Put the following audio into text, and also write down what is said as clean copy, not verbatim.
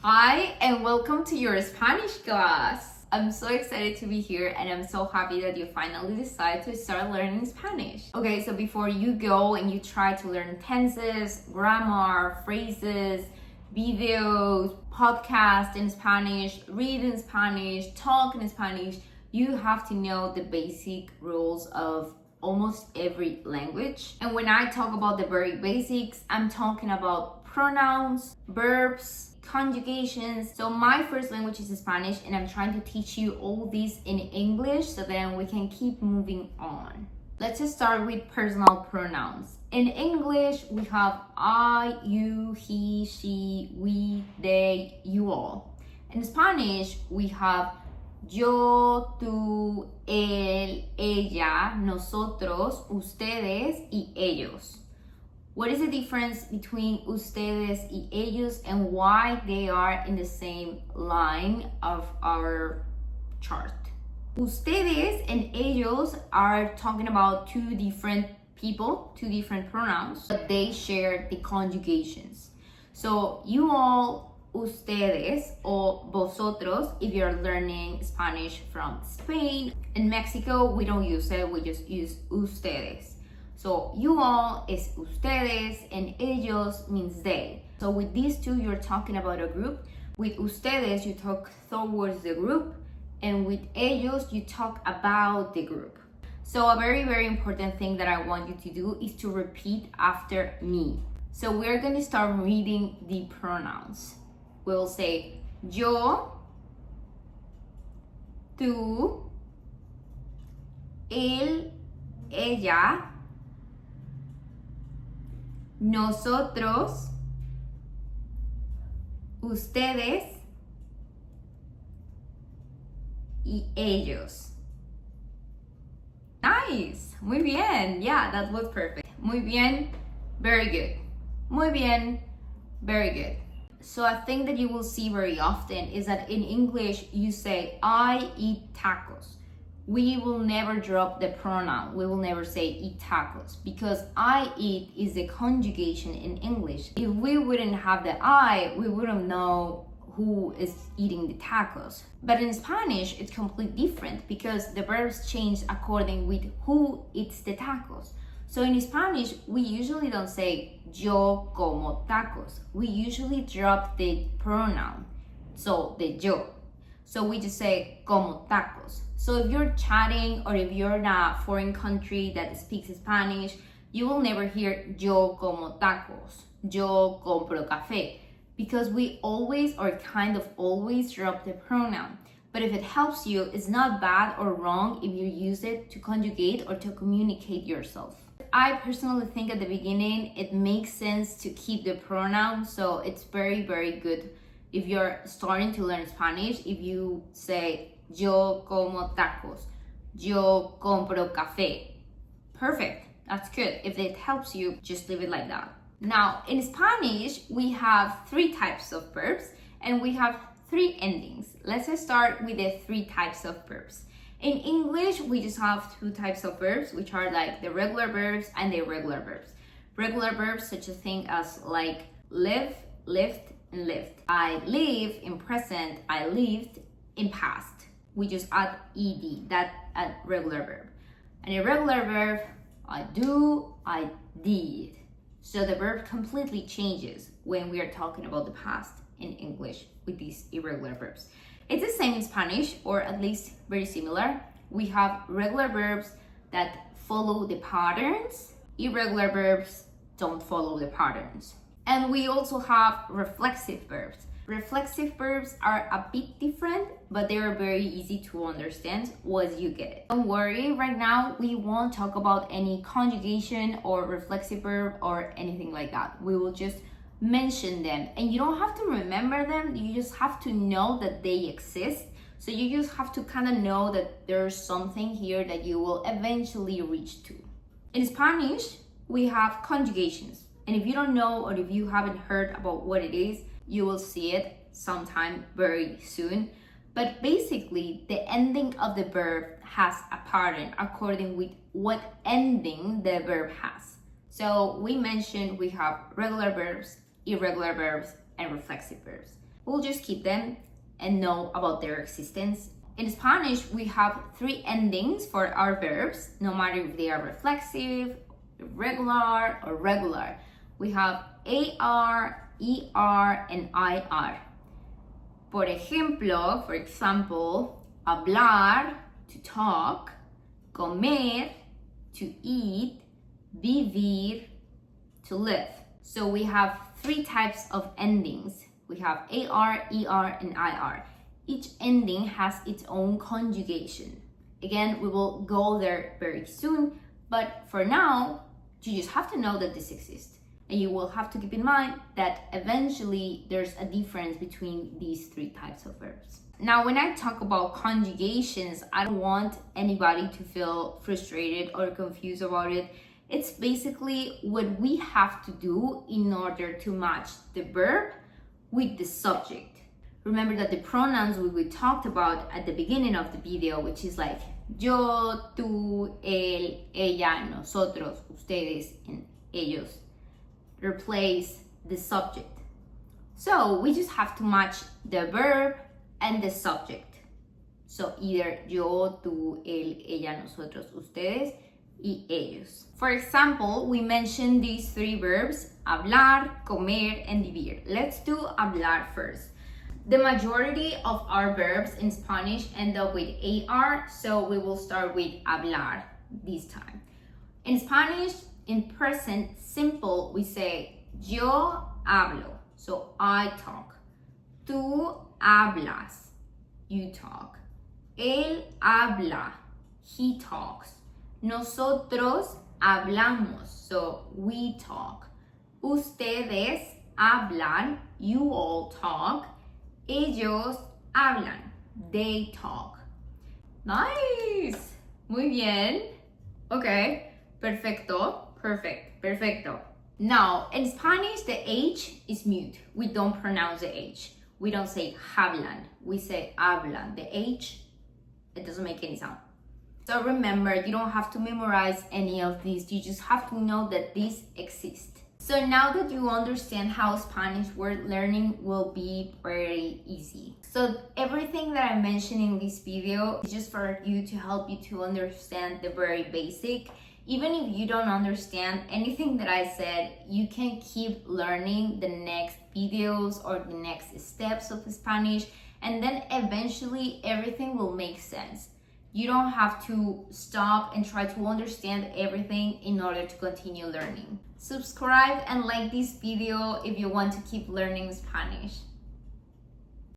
Hi, and welcome to your Spanish class. I'm so excited to be here and I'm so happy that you finally decided to start learning Spanish. Okay, so before you go and you try to learn tenses, grammar, phrases, videos, podcasts in Spanish, read in Spanish, talk in Spanish, you have to know the basic rules of almost every language. And when I talk about the very basics, I'm talking about pronouns, verbs, conjugations. So my first language is Spanish and I'm trying to teach you all these in English so then we can keep moving on. Let's just start with personal pronouns. In English, we have I, you, he, she, we, they, you all. In Spanish, we have yo, tú, él, ella, nosotros, ustedes, y ellos. What is the difference between ustedes y ellos and why they are in the same line of our chart? Ustedes and ellos are talking about two different people, two different pronouns, but they share the conjugations. So you all, ustedes, or vosotros, if you're learning Spanish from Spain. In Mexico, we don't use it, we just use ustedes. So you all is ustedes and ellos means they. So with these two, you're talking about a group. With ustedes, you talk towards the group. And with ellos, you talk about the group. So a very, very important thing that I want you to do is to repeat after me. So we're going to start reading the pronouns. We'll say yo, tú, él, ella, nosotros, ustedes y ellos. Nice. Muy bien. Yeah, that was perfect. Muy bien. Very good. Muy bien. Very good. So a thing that you will see very often is that in English you say I eat tacos. We will never drop the pronoun. We will never say eat tacos because I eat is the conjugation in English. If we wouldn't have the I, we wouldn't know who is eating the tacos. But in Spanish, it's completely different because the verbs change according with who eats the tacos. So in Spanish, we usually don't say yo como tacos. We usually drop the pronoun, so the yo. So we just say como tacos. So if you're chatting or if you're in a foreign country that speaks Spanish, you will never hear yo como tacos, yo compro café, because we always or kind of always drop the pronoun. But if it helps you, it's not bad or wrong if you use it to conjugate or to communicate yourself. I personally think at the beginning it makes sense to keep the pronoun, so it's very, very good if you're starting to learn Spanish. If you say yo como tacos, yo compro café, perfect, that's good. If it helps you, just leave it like that. Now, in Spanish, we have three types of verbs and we have three endings. Let's just start with the three types of verbs. In English, we just have two types of verbs, which are like the regular verbs and the irregular verbs. Regular verbs, such a thing as like live, lived, and lived. I live in present, I lived in past. We just add ed, that a regular verb. An irregular verb, I do, I did. So the verb completely changes when we are talking about the past in English with these irregular verbs. It's the same in Spanish, or at least very similar. We have regular verbs that follow the patterns. Irregular verbs don't follow the patterns. And we also have reflexive verbs. Reflexive verbs are a bit different, but they are very easy to understand once you get it. Don't worry, right now we won't talk about any conjugation or reflexive verb or anything like that. We will just mention them, and you don't have to remember them, you just have to know that they exist. So you just have to kind of know that there's something here that you will eventually reach to. In Spanish, we have conjugations, and if you don't know or if you haven't heard about what it is, you will see it sometime very soon. But basically, the ending of the verb has a pattern according with what ending the verb has. So we mentioned we have regular verbs, irregular verbs, and reflexive verbs. We'll just keep them and know about their existence. In Spanish, we have 3 endings for our verbs, no matter if they are reflexive, irregular, or regular. We have AR, ER, and IR. For example, hablar, to talk, comer, to eat, vivir, to live. So we have 3 types of endings. We have AR, ER, and IR. Each ending has its own conjugation. Again, we will go there very soon, but for now, you just have to know that this exists. And you will have to keep in mind that eventually there's a difference between these 3 types of verbs. Now, when I talk about conjugations, I don't want anybody to feel frustrated or confused about it. It's basically what we have to do in order to match the verb with the subject. Remember that the pronouns we talked about at the beginning of the video, which is like yo, tú, él, ella, nosotros, ustedes, and ellos, replace the subject. So we just have to match the verb and the subject. So either yo, tú, él, ella, nosotros, ustedes, y ellos. For example, we mentioned these 3 verbs, hablar, comer, and vivir. Let's do hablar first. The majority of our verbs in Spanish end up with AR, so we will start with hablar this time. In Spanish, in present simple, we say yo hablo, so I talk. Tú hablas, you talk. Él habla, he talks. Nosotros hablamos, so we talk. Ustedes hablan, you all talk. Ellos hablan, they talk. Nice! Muy bien. Okay, perfecto, perfecto. Now, in Spanish, the H is mute. We don't pronounce the H. We don't say hablan, we say hablan. The H, it doesn't make any sound. So remember, you don't have to memorize any of these. You just have to know that these exist. So now that you understand how Spanish word learning will be very easy. So everything that I mentioned in this video is just for you to help you to understand the very basic. Even if you don't understand anything that I said, you can keep learning the next videos or the next steps of Spanish, and then eventually everything will make sense. You don't have to stop and try to understand everything in order to continue learning. Subscribe and like this video if you want to keep learning Spanish.